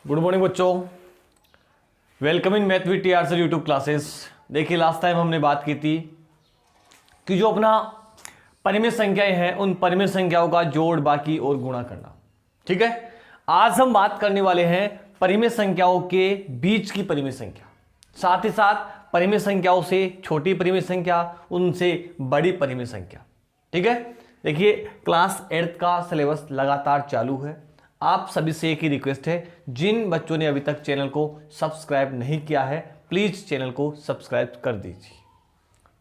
Good morning बच्चों, welcome in math with TR sir YouTube classes. देखिए last time हमने बात की थी कि जो अपना परिमित संख्याएं हैं उन परिमित संख्याओं का जोड़, बाकी और गुणा करना। ठीक है, आज हम बात करने वाले हैं परिमित संख्याओं के बीच की परिमित संख्या, साथ ही साथ परिमित संख्याओं से छोटी परिमित संख्या, उनसे बड़ी परिमित संख्या। ठीक है, देखिए क्लास 8 का सिलेबस लगातार चालू है। आप सभी से एक ही रिक्वेस्ट है, जिन बच्चों ने अभी तक चैनल को सब्सक्राइब नहीं किया है प्लीज चैनल को सब्सक्राइब कर दीजिए।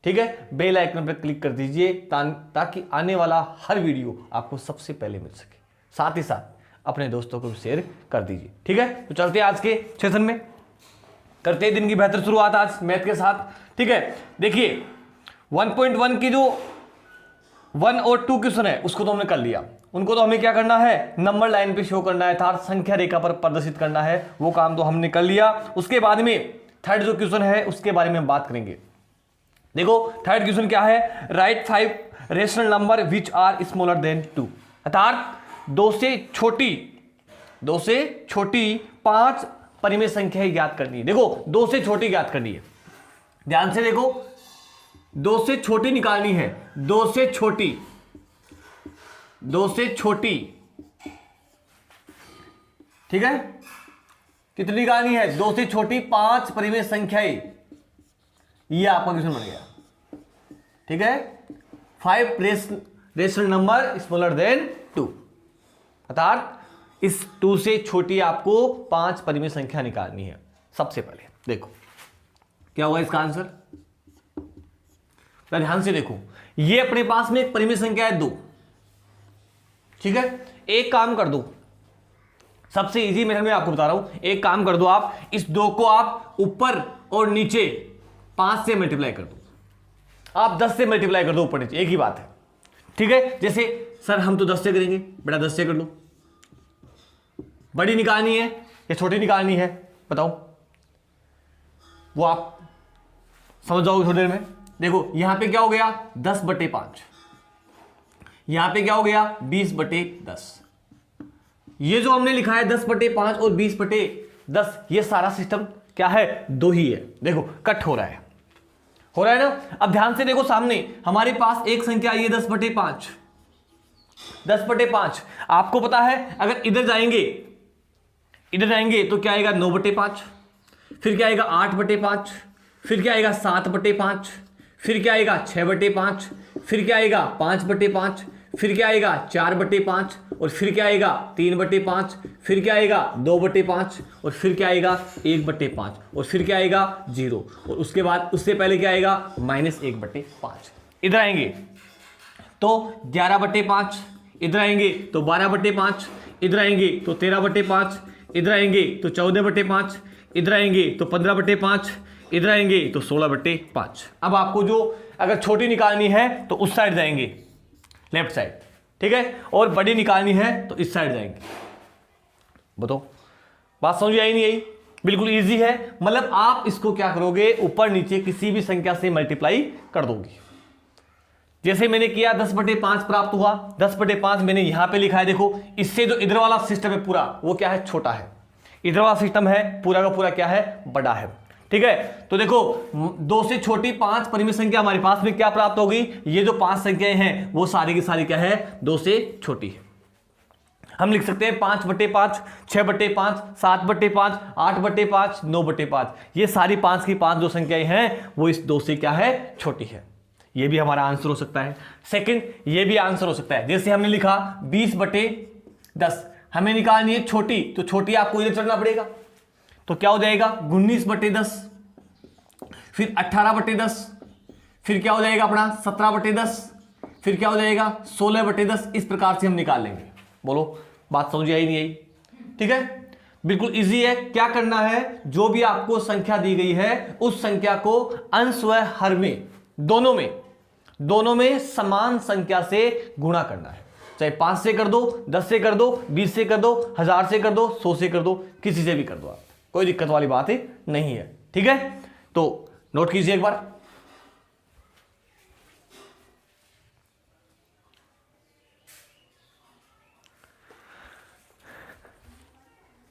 ठीक है, बेल आइकन पर क्लिक कर दीजिए ताकि आने वाला हर वीडियो आपको सबसे पहले मिल सके। साथ ही साथ अपने दोस्तों को भी शेयर कर दीजिए। ठीक है, तो चलते हैं आज के सेशन में, करते हैं दिन की बेहतर शुरुआत आज मैथ के साथ। ठीक है, देखिए 1.1 की जो 1 और 2 क्वेश्चन है उसको तो हमने कर लिया। उनको तो हमें क्या करना है, नंबर लाइन पे शो करना है, अर्थात संख्या रेखा पर प्रदर्शित करना है, वो काम तो हमने कर लिया। उसके बाद में थर्ड जो क्वेश्चन है उसके बारे में हम बात करेंगे। देखो थर्ड क्वेश्चन क्या है, write 5 rational number which are smaller than 2, अर्थात दो से छोटी 5 परिमेय संख्या ज्ञात करनी है। देखो दो से छोटी ज्ञात करनी है, ध्यान से देखो, दो से छोटी निकालनी है, दो से छोटी, ठीक है, कितनी निकालनी है, दो से छोटी 5 परिमेय संख्याएं, ये आपका क्वेश्चन बन गया। ठीक है, 5 रेशनल नंबर स्मॉलर देन 2, अर्थात इस 2 से छोटी आपको 5 परिमेय संख्या निकालनी है। सबसे पहले देखो क्या होगा इसका आंसर, ध्यान से देखो, ये अपने पास में एक परिमेय संख्या है 2। ठीक है, एक काम कर दो, सबसे इजी मेथड में आपको बता रहा हूं, एक काम कर दो, आप इस 2 को आप ऊपर और नीचे 5 से मल्टीप्लाई कर दो, आप 10 से मल्टीप्लाई कर दो ऊपर नीचे, एक ही बात है। ठीक है, जैसे सर हम तो 10 से करेंगे, बेटा 10 से कर लो। बड़ी निकालनी है या छोटी निकालनी है बताओ, वो आप समझ जाओगे थोड़ी देर में। देखो यहां पे क्या हो गया, 10/5, यहां पे क्या हो गया, 20/10। ये जो हमने लिखा है 10/5 और 20/10, ये सारा सिस्टम क्या है, 2 ही है। देखो कट हो रहा है ना। अब ध्यान से देखो, सामने हमारे पास एक संख्या आई है 10/5। 10/5 आपको पता है, अगर इधर जाएंगे तो क्या आएगा, 9/5, फिर क्या आएगा 8/5, फिर क्या आएगा 7/5, फिर क्या आएगा 6/5, फिर क्या आएगा 5/5, फिर क्या आएगा 4/5, और फिर क्या आएगा 3/5, फिर क्या आएगा 2/5, और फिर क्या आएगा 1/5, और फिर क्या आएगा 0, और उसके बाद उससे पहले क्या आएगा -1/5। इधर आएंगे तो 11/5, इधर आएंगे तो 12/5, इधर आएंगे तो 13/5, इधर आएंगे तो 14/5, इधर आएंगे तो 15/5, इधर आएंगे तो 16/5। अब आपको जो अगर छोटी निकालनी है तो उस साइड जाएंगे, लेफ्ट साइड। ठीक है, और बड़ी निकालनी है तो इस साइड जाएंगे। बताओ बात समझ आई नहीं आई, बिल्कुल इजी है। मतलब आप इसको क्या करोगे, ऊपर नीचे किसी भी संख्या से मल्टीप्लाई कर दोगे। जैसे मैंने किया 10/5 प्राप्त हुआ, 10/5 मैंने यहां पे लिखा है। देखो इससे जो इधर वाला सिस्टम है पूरा, वो क्या है, छोटा है। इधर वाला सिस्टम है पूरा का पूरा क्या है, बड़ा है। ठीक है, तो देखो 2 से छोटी 5 परिमेय संख्या हमारे पास में क्या प्राप्त होगी, ये जो 5 संख्याएं हैं वो सारी की सारी क्या है, 2 से छोटी है। हम लिख सकते हैं 5/5, 6/5, 7/5, 8/5, 9/5, ये सारी 5 की 5 जो संख्याएं हैं वो इस 2 से क्या है, छोटी है। ये भी हमारा आंसर हो सकता है। सेकंड, ये भी आंसर हो सकता है। जैसे हमने लिखा 20/10, हमें निकालनी है छोटी, तो छोटी आपको इधर चढ़ना पड़ेगा, तो क्या हो जाएगा 19/10, फिर 18/10, फिर क्या हो जाएगा अपना 17/10, फिर क्या हो जाएगा 16/10। इस प्रकार से हम निकाल लेंगे। बोलो बात समझ आई नहीं आई। ठीक है, बिल्कुल इजी है। क्या करना है, जो भी आपको संख्या दी गई है उस संख्या को अंश व हर में, दोनों में समान संख्या से गुणा करना है। चाहे 5 से कर दो, 10 से कर दो, 20 से कर दो, 1000 से कर दो, 100 से कर दो, किसी से भी कर दो आप, कोई दिक्कत वाली बात ही नहीं है। ठीक है, तो नोट कीजिए एक बार।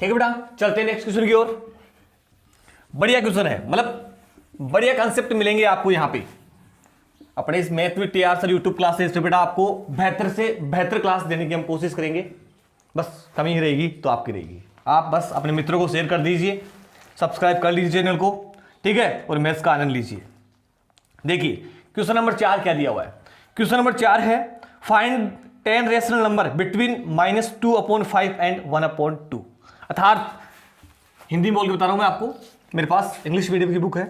ठीक है बेटा, चलते हैं नेक्स्ट क्वेश्चन की ओर। बढ़िया क्वेश्चन है, मतलब बढ़िया कंसेप्ट मिलेंगे आपको यहाँ पे अपने इस math with TR sir YouTube classes पे। बेटा आपको बेहतर से बेहतर क्लास देने की हम कोशिश करेंगे, बस कमी ही रहेगी तो आपकी रहेगी। आप बस अपने मित्रों को शेयर कर दीजिए, सब्सक्राइब कर लीजिए चैनल को, ठीक है, और मैथ्स का आनंद लीजिए। देखिए क्वेश्चन नंबर 4 क्या दिया हुआ है। क्वेश्चन नंबर 4 है find 10 rational number between -2/5 and 1/2। अर्थात हिंदी में बोल के बता रहा हूं मैं आपको, मेरे पास इंग्लिश मीडियम की बुक है।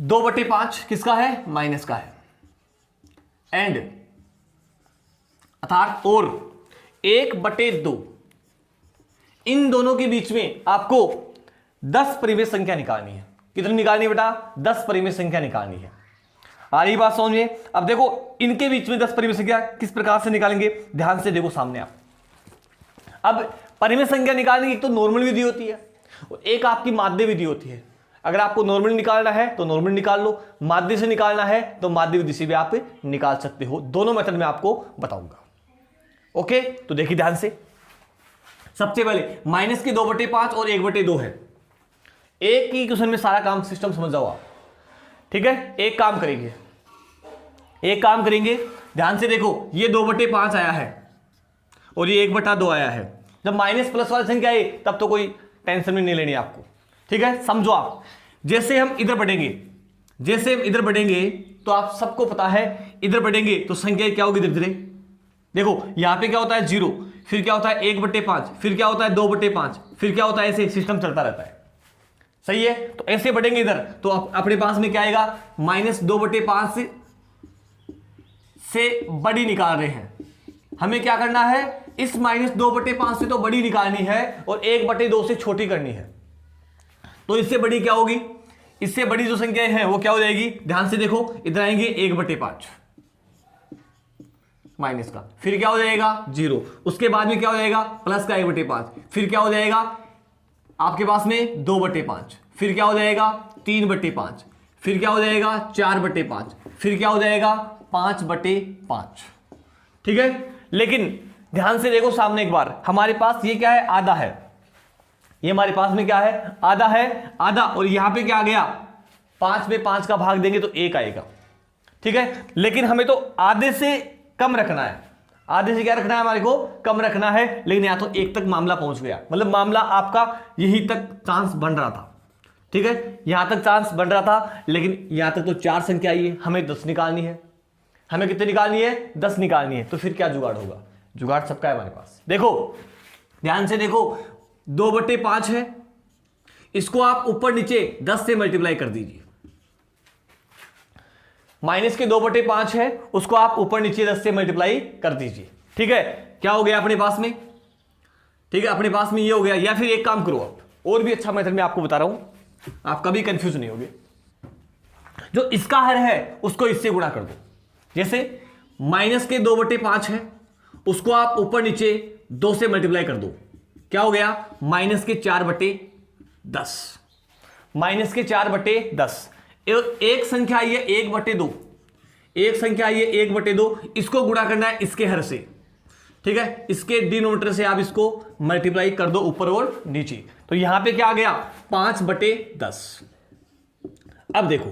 2/5 किसका है? माइनस का है। एंड अर्थात और 1/2, इन दोनों के बीच में आपको 10 परिमेय संख्या निकालनी है। कितनी निकालनी है बेटा? 10 परिमेय संख्या निकालनी है। आ रही बात समझ में? अब देखो इनके बीच में 10 परिमेय संख्या किस प्रकार से निकालेंगे, ध्यान से देखो सामने आप। अब परिमेय संख्या निकालने की एक तो नॉर्मल विधि होती है और एक आपकी माध्य विधि होती है। अगर आपको नॉर्मल निकालना है तो नॉर्मल निकाल लो, माध्य से निकालना है तो माध्य विधि से भी आप निकाल सकते हो। दोनों मेथड में आपको बताऊंगा। ओके, तो देखिए ध्यान से। सबसे पहले माइनस के 2/5 और 1/2 है। एक ही क्वेश्चन में सारा काम सिस्टम समझ जाओ आप, ठीक है। एक काम करेंगे, ध्यान से देखो, ये 2/5 आया है और ये 1/2 आया है। जब माइनस प्लस वाली संख्या आई तब तो कोई टेंशन भी नहीं लेनी आपको, ठीक है। समझो आप, जैसे हम इधर बढ़ेंगे तो आप सबको पता है इधर बढ़ेंगे तो संख्या क्या होगी धीरे धीरे। देखो यहां पे क्या होता है 0, फिर क्या होता है 1/5, फिर क्या होता है 2/5, फिर क्या होता है, ऐसे सिस्टम चलता रहता है। सही है, तो ऐसे बढ़ेंगे इधर तो अपने पास में क्या आएगा, -2/5 से बड़ी निकाल रहे हैं। हमें क्या करना है, इस -2/5 से तो बड़ी निकालनी है और 1/2 से छोटी करनी है। तो इससे बड़ी क्या होगी, इससे बड़ी जो संख्याएं हैं वो क्या हो जाएगी, ध्यान से देखो, इधर आएंगे 1/5 माइनस का, फिर क्या हो जाएगा 0, उसके बाद में क्या हो जाएगा प्लस का 1/5, फिर क्या हो जाएगा आपके पास में 2/5, फिर क्या हो जाएगा 3/5, फिर क्या हो जाएगा 4/5, फिर क्या हो जाएगा 5/5, ठीक है। लेकिन ध्यान से देखो सामने एक बार, हमारे पास ये क्या है, आधा है। ये हमारे पास में क्या है, आधा है, आधा, और यहां पे क्या आ गया, 5 में 5 का भाग देंगे तो 1 आएगा, ठीक है। लेकिन हमें तो आधे से कम रखना है, आधे से क्या रखना है, हमारे को कम रखना है। लेकिन या तो 1 तक मामला पहुंच गया, मतलब मामला आपका यहीं तक चांस बन रहा था, ठीक है, यहां तक चांस बन रहा था। लेकिन यहां तक तो 4 संख्या आई है, हमें 10 निकालनी है। हमें कितनी निकालनी है, 10 निकालनी है। तो फिर क्या जुगाड़ होगा, जुगाड़ सबका है हमारे पास। देखो ध्यान से देखो, 2/5 है, इसको आप ऊपर नीचे 10 से मल्टीप्लाई कर दीजिए। माइनस के 2/5 है, उसको आप ऊपर नीचे 10 से मल्टीप्लाई कर दीजिए, ठीक है। क्या हो गया अपने पास में, ठीक है, अपने पास में ये हो गया। या फिर एक काम करो आप, और भी अच्छा मेथड मैं आपको बता रहा हूं, आप कभी कंफ्यूज नहीं होगे। जो इसका हर है उसको इससे गुणा कर दो। जैसे माइनस के 2/5 है, उसको आप ऊपर नीचे 2 से मल्टीप्लाई कर दो। क्या हो गया, माइनस के 4/10, माइनस के 4/10। एक संख्या आई है 1/2, एक संख्या आई है 1/2, इसको गुणा करना है इसके हर से, ठीक है। इसके डिनोमिनेटर से आप इसको मल्टीप्लाई कर दो ऊपर और नीचे, तो यहां पे क्या आ गया 5/10। अब देखो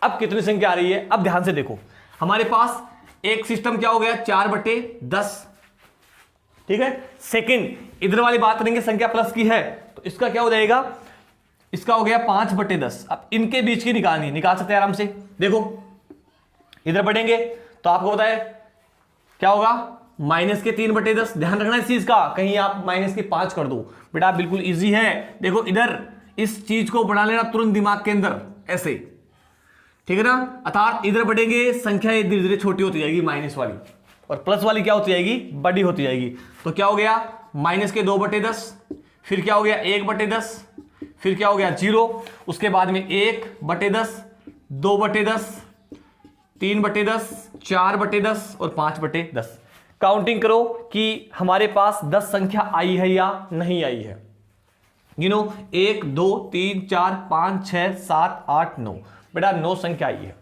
अब कितनी संख्या आ रही है, अब ध्यान से देखो, हमारे पास एक सिस्टम क्या हो गया 4/10, ठीक है। सेकंड इधर वाली बात करेंगे, संख्या प्लस की है तो इसका क्या हो जाएगा, इसका हो गया 5/10। अब इनके बीच की निकालनी, निकाल सकते हैं आराम से। देखो इधर बढ़ेंगे तो आपको पता है क्या होगा, माइनस के 3/10। ध्यान रखना इस चीज का, कहीं आप माइनस के 5 कर दो बेटा, बिल्कुल इजी है। देखो इधर इस चीज को बढ़ा लेना तुरंत दिमाग के अंदर, ऐसे, ठीक है ना। अर्थात इधर बढ़ेंगे, संख्या धीरे धीरे छोटी होती जाएगी माइनस वाली, और प्लस वाली क्या होती जाएगी, बड़ी होती जाएगी। तो क्या हो गया माइनस के 2/10, फिर क्या हो गया 1/10, फिर क्या हो गया 0, उसके बाद में 1/10, 2/10, 3/10, 4/10 और 5/10। काउंटिंग करो कि हमारे पास 10 संख्या आई है या नहीं आई है। गिनो 1 2 3 4 5 6 7 8 9, बेटा 9 संख्या आई है।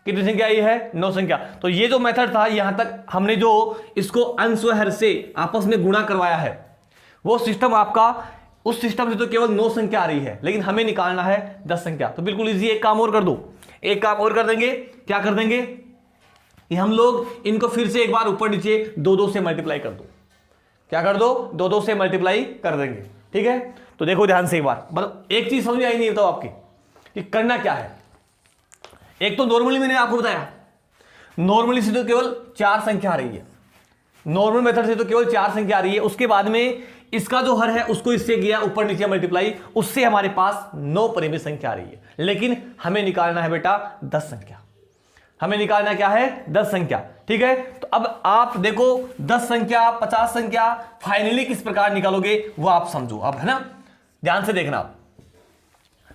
कितनी संख्या आई है, 9 संख्या। तो ये जो मेथड था, यहां तक हमने जो इसको अंश व हर से आपस में गुणा करवाया है, वो सिस्टम आपका, उस सिस्टम से तो केवल 9 संख्या आ रही है, लेकिन हमें निकालना है 10 संख्या। तो बिल्कुल इजी, एक काम और कर दो, एक काम और कर देंगे। क्या कर देंगे कि हम लोग इनको फिर से एक बार ऊपर नीचे 2-2 से मल्टीप्लाई कर दो। क्या कर दो? 2-2 से मल्टीप्लाई कर देंगे। ठीक है, तो देखो ध्यान से एक बार, मतलब एक चीज समझ में आई नहीं बताओ आपकी कि करना क्या है। एक तो नॉर्मली मैंने आपको बताया, नॉर्मली से तो केवल 4 संख्या आ रही है, नॉर्मल मेथड से तो केवल 4 संख्या आ रही है। उसके बाद में इसका जो हर है उसको इससे किया ऊपर नीचे मल्टीप्लाई, उससे हमारे पास 9 परिमेय संख्या आ रही है। लेकिन हमें निकालना है बेटा 10 संख्या, हमें निकालना क्या है? 10 संख्या। ठीक है, तो अब आप देखो 10 संख्या, 50 संख्या फाइनली किस प्रकार निकालोगे वो आप समझो अब, है ना। ध्यान से देखना, आप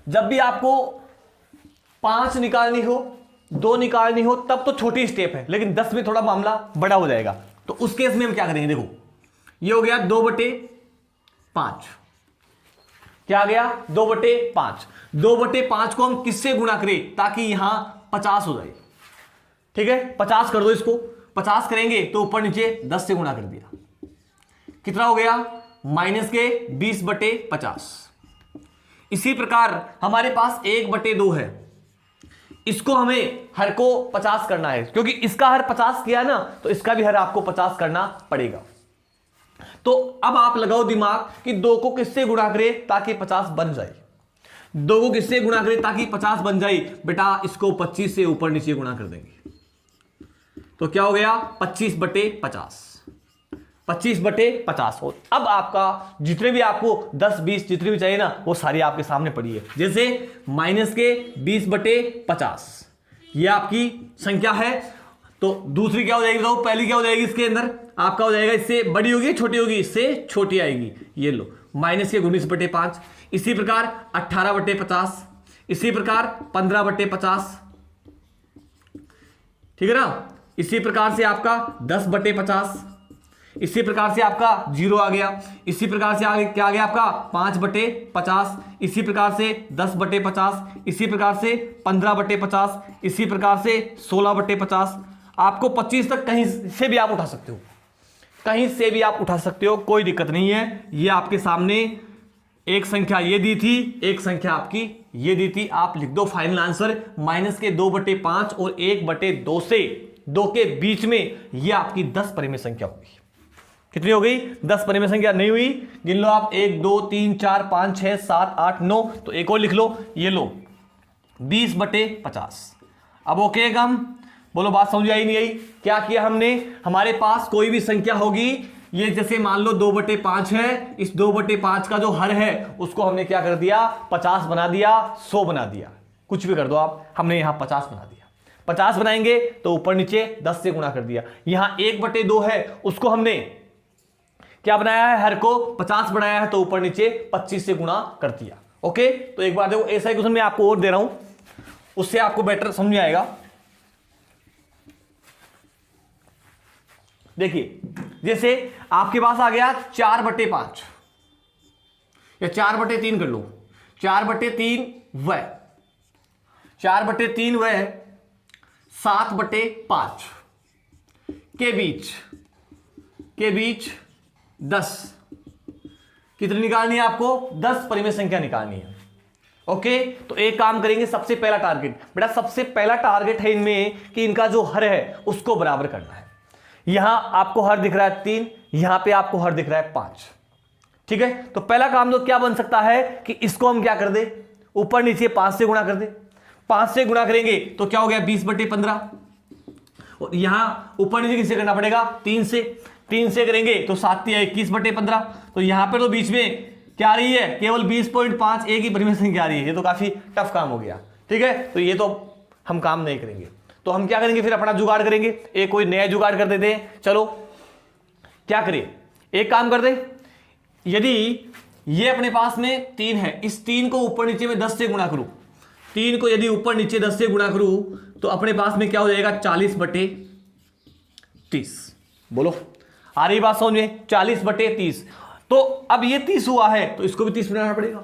जब भी आपको 5 निकालनी हो, 2 निकालनी हो, तब तो छोटी स्टेप है, लेकिन 10 में थोड़ा मामला बड़ा हो जाएगा। तो उस केस में हम क्या करेंगे? देखो ये हो गया 2/5, क्या आ गया? 2/5। 2/5 को हम किससे गुणा करें ताकि यहां 50 हो जाए? ठीक है, 50 कर दो इसको। 50 करेंगे तो ऊपर नीचे 10 से गुणा कर दिया, कितना हो गया? माइनस के 20/50। इसी प्रकार हमारे पास 1/2 है, इसको हमें हर को 50 करना है, क्योंकि इसका हर 50 किया ना तो इसका भी हर आपको 50 करना पड़ेगा। तो अब आप लगाओ दिमाग कि 2 को किससे गुणा करें ताकि 50 बन जाए। 2 को किससे गुणा करें ताकि 50 बन जाए? बेटा इसको 25 से ऊपर नीचे गुणा कर देंगे, तो क्या हो गया? 25/50। 25/50 हो। अब आपका जितने भी आपको 10, 20 जितनी भी चाहिए ना वो सारी आपके सामने पड़ी है। जैसे माइनस के 20/50 ये आपकी संख्या है। तो दूसरी क्या हो जाएगी बताओ? पहली क्या हो जाएगी इसके अंदर? आपका हो जाएगा, इससे बड़ी होगी छोटी होगी? इससे छोटी आएगी। ये लो माइनस के 19/5। इसी प्रकार 18/50, इसी प्रकार 15/50, ठीक है ना। इसी प्रकार से आपका 10/50, इसी प्रकार से आपका 0 आ गया। इसी प्रकार से आगे क्या आ गया आपका? 5/50, इसी प्रकार से 10/50, इसी प्रकार से 15/50, इसी प्रकार से 16/50। आपको 25 तक कहीं से भी आप उठा सकते हो, कहीं से भी आप उठा सकते हो, कोई दिक्कत नहीं है। ये आपके सामने एक संख्या ये दी थी, एक संख्या आपकी ये दी थी। आप लिख दो फाइनल आंसर, माइनस के 2/5 और 1/2 से 2 के बीच में ये आपकी 10 परिमेय संख्या होगी। कितनी हो गई? 10 परिमेय संख्या। नहीं हुई? गिन लो आप, 1 2 3 4 5 6 7 8 9। तो एक और लिख लो, ये लो 20/50। अब ओके है काम? बोलो बात समझ आई नहीं आई? क्या किया हमने? हमारे पास कोई भी संख्या होगी, ये जैसे मान लो 2/5 है, इस 2/5 का जो हर है उसको हमने क्या कर दिया? 50 बना दिया, 100 बना दिया, कुछ भी कर दो आप। हमने यहां 50 बना दिया। 50 बनाएंगे तो ऊपर नीचे 10 से गुणा कर दिया। यहां 1/2 है, उसको हमने क्या बनाया है? हर को 50 बनाया है, तो ऊपर नीचे 25 से गुणा कर दिया। ओके, तो एक बार देखो, ऐसा क्वेश्चन मैं आपको और दे रहा हूं, उससे आपको बेटर समझ में आएगा। देखिए, जैसे आपके पास आ गया 4/5 या 4/3 कर लो। 4/3 वह 4/3 वह 7/5 के बीच 10 कितनी निकालनी है आपको? 10 परिमेय संख्या निकालनी है। ओके, तो एक काम करेंगे, सबसे पहला टारगेट बेटा, सबसे पहला टारगेट है इनमें कि इनका जो हर है उसको बराबर करना है। यहां आपको हर दिख रहा है 3, यहां पे आपको हर दिख रहा है 5। ठीक है, तो पहला काम तो क्या बन सकता है कि इसको हम क्या कर दे? ऊपर नीचे 5 से गुणा कर दे। 5 से गुणा करेंगे तो क्या हो गया? 20/15। और यहां ऊपर नीचे किससे करना पड़ेगा? 3 से। 3 से करेंगे तो 7 या 21/15। तो यहां पर तो बीच में क्या आ रही है? केवल 20.5 एक ही परिमेय संख्या आ रही है। ये तो काफी टफ काम हो गया। ठीक है, तो ये तो हम काम नहीं करेंगे। तो हम क्या करेंगे? फिर अपना जुगाड़ करेंगे, एक कोई नया जुगाड़ कर देते हैं। चलो क्या करें? एक काम कर दे, यदि ये अपने पास में 3 है, इस 3 को ऊपर नीचे में 10 से गुणा करूं, 3 को यदि ऊपर नीचे 10 से गुणा करूं तो अपने पास में क्या हो जाएगा? 40/30। बोलो आ रही बात समझ में? 40/30। तो अब ये 30 हुआ है तो इसको भी 30 बनाना पड़ेगा।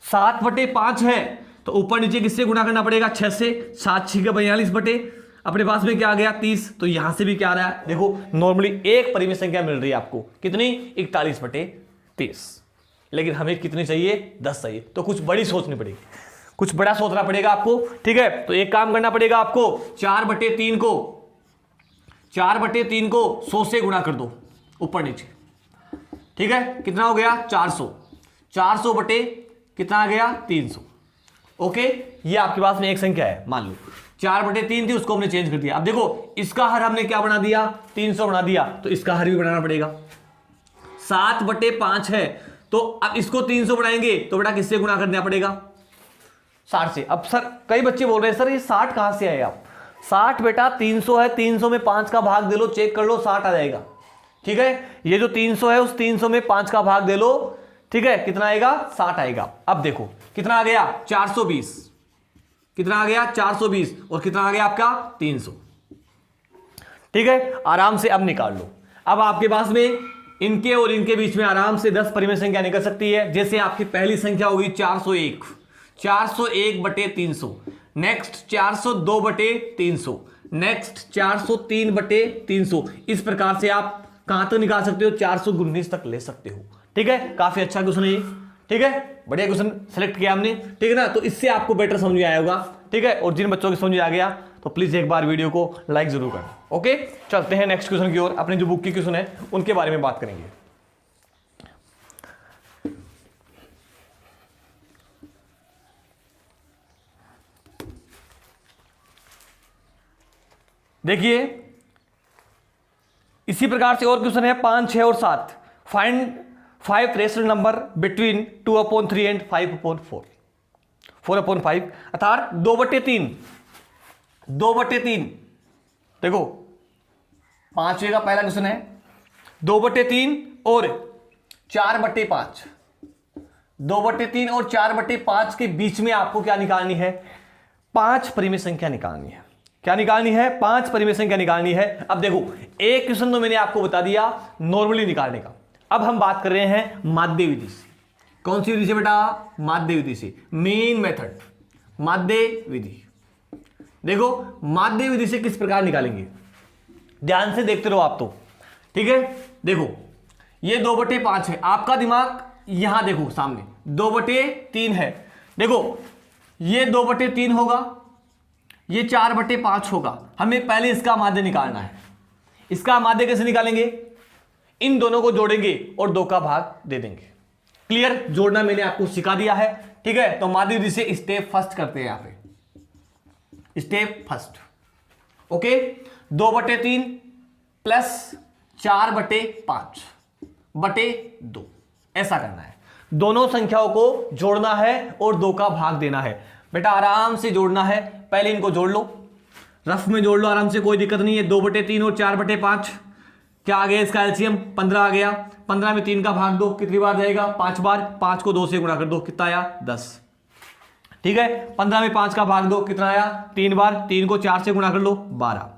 7/5 है तो ऊपर नीचे किससे गुणा करना पड़ेगा? 6 से। 7 6 का 42 अपने पास में क्या आ गया? 30। तो यहां से भी क्या आ रहा है? देखो, नॉर्मली एक परिमेय संख्या मिल रही है आपको, कितनी? 41/30। 30। लेकिन हमें कितनी चाहिए? 10 चाहिए। तो कुछ बड़ी सोचनी पड़ेगी, कुछ बड़ा सोचना पड़ेगा आपको। ठीक है, तो एक काम करना पड़ेगा आपको, 4/3 को 100 से गुणा कर दो ऊपर नीचे। ठीक है, कितना हो गया? 400। 400 बटे कितना आ गया? 300। ओके, ये आपके पास में एक संख्या है, मान लो 4/3 थी, उसको हमने चेंज कर दिया। अब देखो, इसका हर हमने क्या बना दिया? 300 बना दिया, तो इसका हर भी बनाना पड़ेगा। 7/5 है, तो अब इसको 300 बनाएंगे तो बेटा किससे गुणा करना पड़ेगा? 60 से। अब सर कई बच्चे बोल रहे हैं सर ये 60 कहां से आए? आप 60 बेटा 300 है, 300 में 5 का भाग दे लो, चेक कर लो, 60 आ जाएगा। ठीक है, ये जो 300 है उस 300 में 5 का भाग दे लो, ठीक है, कितना आएगा? 60 आएगा। अब देखो कितना आ गया? 420। कितना आ गया? 420। और कितना आ गया आपका? 300। ठीक है, आराम से अब निकाल लो। अब आपके पास में इनके और इनके बीच में आराम से 10 परिमेय संख्या निकल सकती है। जैसे आपकी पहली संख्या होगी 401, 401/300। नेक्स्ट 402/300। नेक्स्ट 403/300। इस प्रकार से आप कहां तक निकाल सकते हो? 419 तक ले सकते हो। ठीक है, काफी अच्छा क्वेश्चन है ये। ठीक है, बढ़िया क्वेश्चन सेलेक्ट किया हमने। ठीक है ना, तो इससे आपको बेटर समझ में आया होगा। ठीक है, और जिन बच्चों की समझ आ गया तो प्लीज एक बार वीडियो को लाइक जरूर करना। ओके, चलते हैं नेक्स्ट क्वेश्चन की ओर। अपने जो बुक की क्वेश्चन है उनके बारे में बात करेंगे। देखिए, इसी प्रकार से और क्वेश्चन है 5, 6 और 7। Find 5 rational number between 2/3 and 5/4। 4/5 अर्थात 2/3। 2/3 देखो, 5वें का पहला क्वेश्चन है 2/3 और 4/5। 2/3 और 4/5 के बीच में आपको क्या निकालनी है? 5 परिमेय संख्या निकालनी है। क्या निकालनी है? 5 परिमेय संख्या निकालनी है। अब देखो, एक क्वेश्चन तो मैंने आपको बता दिया नॉर्मली निकालने का। अब हम बात कर रहे हैं माध्य विधि से। कौन सी विधि से बेटा? माध्य विधि से, मेन मेथड, माध्य विधि। देखो, माध्य विधि से किस प्रकार निकालेंगे, ध्यान से देखते रहो आप तो। ठीक है, देखो ये 2/5 है, आपका दिमाग यहां देखो सामने 2/3 है। देखो ये 2/3 होगा, ये 4/5 होगा। हमें पहले इसका माध्य निकालना है। इसका माध्य कैसे निकालेंगे? इन दोनों को जोड़ेंगे और 2 का भाग दे देंगे। क्लियर? जोड़ना मैंने आपको सिखा दिया है। ठीक है, तो माध्य विधि से स्टेप फर्स्ट करते हैं यहां पे, स्टेप फर्स्ट। ओके, 2/3 प्लस 4/5/2 ऐसा करना है। दोनों संख्याओं को जोड़ना है और 2 का भाग देना है। बेटा आराम से जोड़ना है, पहले इनको जोड़ लो, रफ में जोड़ लो आराम से, कोई दिक्कत नहीं है। 2/3 और 4/5 क्या आ गया? इसका एलसीएम 15 आ गया। 15 में 3 का भाग दो, कितनी बार जाएगा? 5 बार। 5 को 2 से गुणा कर दो, कितना आया? 10। ठीक है, 15 में 5 का भाग दो, कितना आया? 3 बार। 3 को 4 से गुणा कर लो, 12।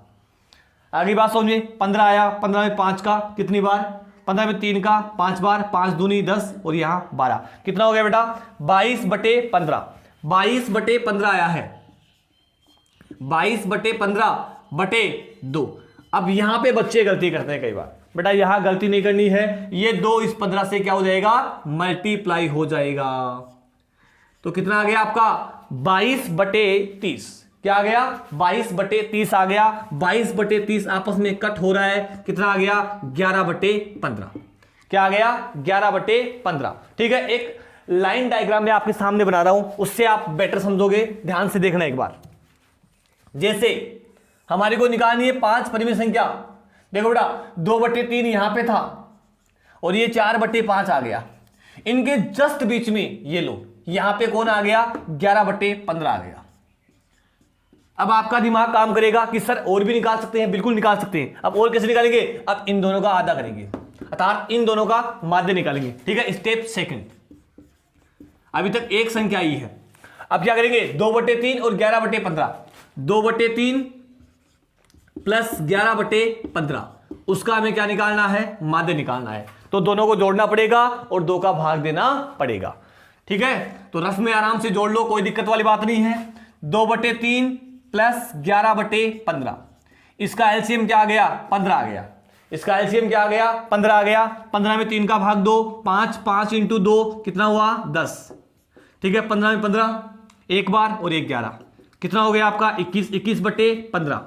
आगे बात समझिए, 15 आया। 15 में 5 का कितनी बार? 15 में 3 का 5 बार। 5 दूनी 10 और यहां 12। कितना हो गया बेटा? 22/15। 22/15 आया है। 22/15/2। अब यहां पे बच्चे गलती करते हैं कई बार। बेटा यहां गलती नहीं करनी है, ये 2 इस 15 से क्या हो जाएगा? मल्टीप्लाई हो जाएगा। तो कितना आ गया आपका? 22/30। क्या आ गया? 22/30 आ गया। 22/30 आपस में कट हो रहा है, कितना आ गया? 11/15। क्या आ गया? 11/15। ठीक है, एक लाइन डायग्राम में आपके सामने बना रहा हूं, उससे आप बेटर समझोगे। ध्यान से देखना एक बार। जैसे हमारे को निकालनी है 5 परिमेय संख्या। देखो बेटा 2/3 यहां पे था और ये 4/5 आ गया। इनके जस्ट बीच में ये लो, यहां पे कौन आ गया? 11/15 आ गया। अब आपका दिमाग काम करेगा कि सर और भी निकाल सकते हैं। बिल्कुल निकाल सकते हैं। अब और कैसे निकालेंगे? अब इन दोनों का आधा करेंगे, अर्थात इन दोनों का माध्य निकालेंगे। ठीक है, स्टेप सेकंड। अभी तक एक संख्या आई है, अब क्या करेंगे? 2/3 और 11/15। 2/3 प्लस 11/15, उसका हमें क्या निकालना है? माध्य निकालना है। तो दोनों को जोड़ना पड़ेगा और 2 का भाग देना पड़ेगा। ठीक है, तो रफ में आराम से जोड़ लो, कोई दिक्कत वाली बात नहीं है। 2/3 प्लस 11/15, इसका एलसीएम क्या आ गया? 15 आ गया। इसका एलसीएम क्या आ गया 15 आ गया। 15 में 3 का भाग 2, 5, 5 इंटू 2 कितना हुआ 10। ठीक है 15 में 15 एक बार और 11 कितना हो गया आपका 21, 21/15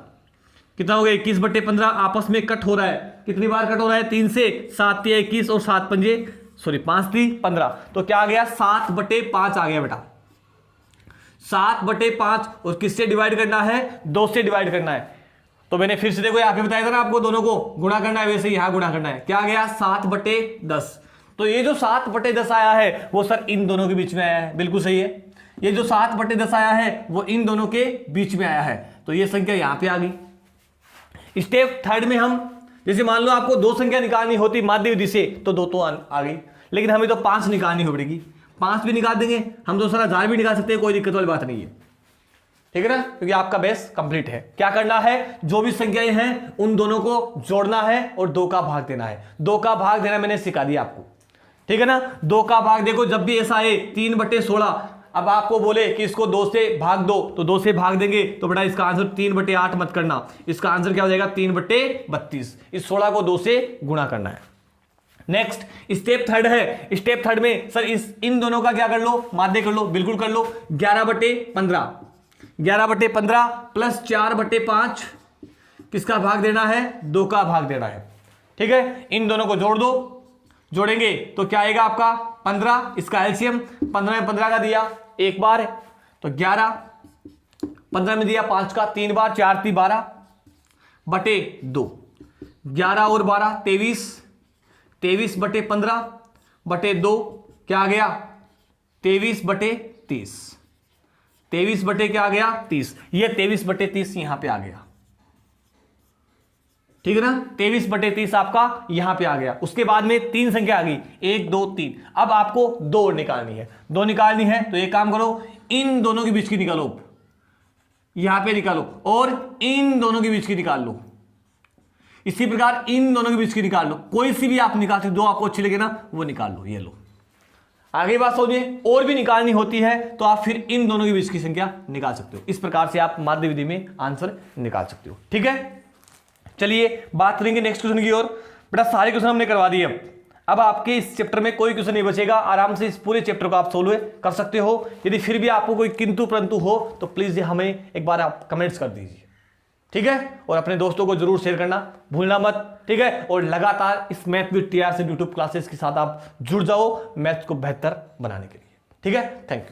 कितना हो गया 21/15 आपस में कट हो रहा है। कितनी बार कट हो रहा है 3 से, 7 3 21 और 7 पंजे 5 3 15 तो क्या आ गया 7/5 आ गया बेटा 7/5 और किससे डिवाइड करना है 2 से डिवाइड करना है। तो मैंने फिर से देखो यहाँ पे बताया था ना आपको दोनों को गुणा करना है, वैसे यहाँ गुणा करना है। क्या आ गया 7/10। तो ये जो 7/10 आया है वो सर इन दोनों के बीच में आया है, बिल्कुल सही है। ये जो 7/10 आया है वो इन दोनों के बीच में आया है, तो ये संख्या यहां पे आ गई। स्टेप थर्ड में हम जैसे मान लो आपको 2 संख्या निकालनी होती माध्य विधि से तो 2 तो आ गई, लेकिन हमें तो 5 निकालनी हो पड़ेगी। 5 भी निकाल देंगे हम, तो सर 1000 भी निकाल सकते हैं, कोई दिक्कत वाली बात नहीं है। ठीक है ना, क्योंकि आपका बेस कंप्लीट है। क्या करना है जो भी संख्याएं हैं उन दोनों को जोड़ना है और 2 का भाग देना है। 2 का भाग देना मैंने सिखा दिया आपको, ठीक है ना। 2 का भाग देखो जब भी ऐसा आए 3/16, अब आपको बोले कि इसको 2 से भाग दो तो 2 से भाग देंगे तो बेटा इसका आंसर 3/8 मत करना, इसका आंसर क्या हो जाएगा 3/32। इस 16 को 2 से गुणा करना है। नेक्स्ट स्टेप थर्ड है। स्टेप थर्ड में सर इन दोनों का क्या कर लो माध्य कर लो, बिल्कुल कर लो। 11/15 11/15 प्लस 4/5 किसका भाग देना है 2 का भाग देना है। ठीक है, इन दोनों को जोड़ दो, जोड़ेंगे तो क्या आएगा आपका 15। इसका एलसीएम 15 में 15 का दिया एक बार तो 11, 15 में दिया 5 का 3 बार, 4 3 12/2, 11 और 12 23, 23/15/2 क्या आ गया 23/30, 23 बटे क्या आ गया 30। ये 23/30 यहां पे आ गया, ठीक है ना। 23/30 आपका यहां पे आ गया। उसके बाद में 3 संख्या आ गई 1 2 3। अब आपको 2 निकालनी है, 2 निकालनी है तो एक काम करो इन दोनों के बीच की निकालो, यहां पे निकालो और इन दोनों के बीच की निकाल लो। इसी प्रकार इन दोनों के बीच की निकाल लो, कोई सी भी आप निकाल सकते, जो आपको अच्छी लगे ना वो निकाल लो। ये लो, आगे बात समझिए। और भी निकालनी होती है तो आप फिर इन दोनों के बीच की संख्या निकाल सकते हो। इस प्रकार से आप माध्य विधि में आंसर निकाल सकते हो। ठीक है, चलिए बात करेंगे नेक्स्ट क्वेश्चन की ओर। बेटा सारे क्वेश्चन हमने करवा दिए, अब आपके इस चैप्टर में कोई क्वेश्चन नहीं बचेगा। आराम से इस पूरे चैप्टर को आप सोल्व कर सकते हो। यदि फिर भी आपको कोई किंतु परंतु हो तो प्लीज हमें एक बार आप कमेंट्स कर दीजिए, ठीक है। और अपने दोस्तों को जरूर शेयर करना भूलना मत, ठीक है। और लगातार इस मैथ विद टीआर से यूट्यूब क्लासेस के साथ आप जुड़ जाओ मैथ को बेहतर बनाने के लिए, ठीक है। Thank you.